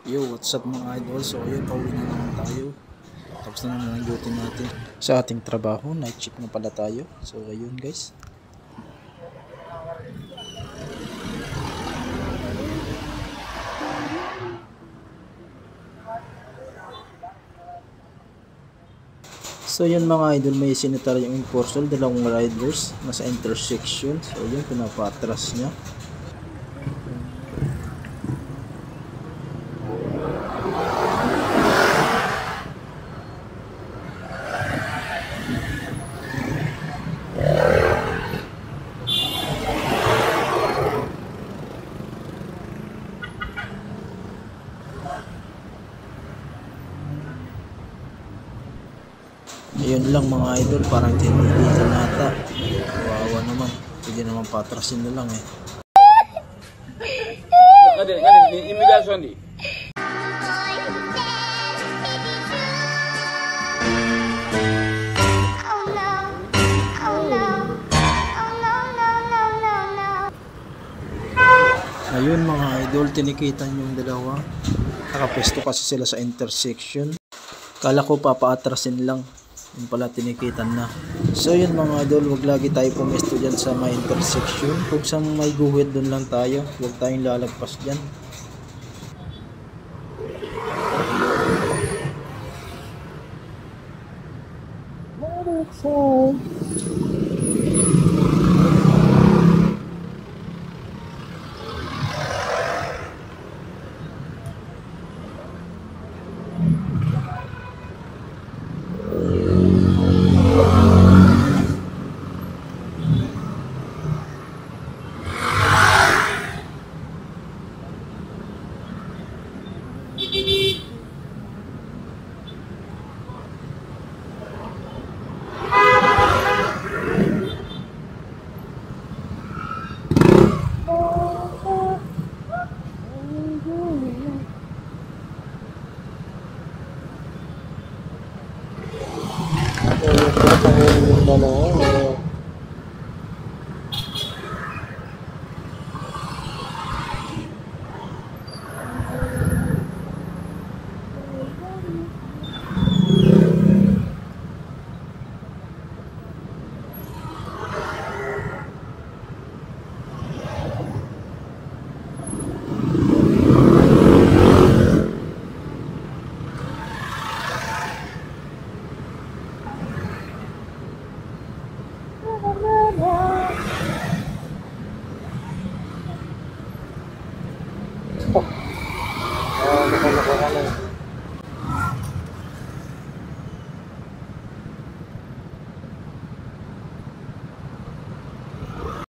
Yo, what's up mga idol? So ayun, pauwi na naman tayo. Tapos na naman ang duty natin sa ating trabaho. Night shift na pala tayo. So ayun guys. So yun mga idol, may sinitar yung enforcer, dalawang riders nasa intersection. So yun, pinapatras niya. Ayun lang mga idol, parang tinitigan nata. Wawa naman, pwede naman patrasin na lang eh. Imigrasyon di. Ayun mga idol, tinikitan yung dalawa. Nakapesto kasi sila sa intersection. Kala ko papaatrasin lang. Yun pala, tinikitan na. So yun mga idol, wag lagi tayo pumesto dyan sa may intersection. Kung saan may guhit, dun lang tayo. Huwag tayong lalagpas dyan.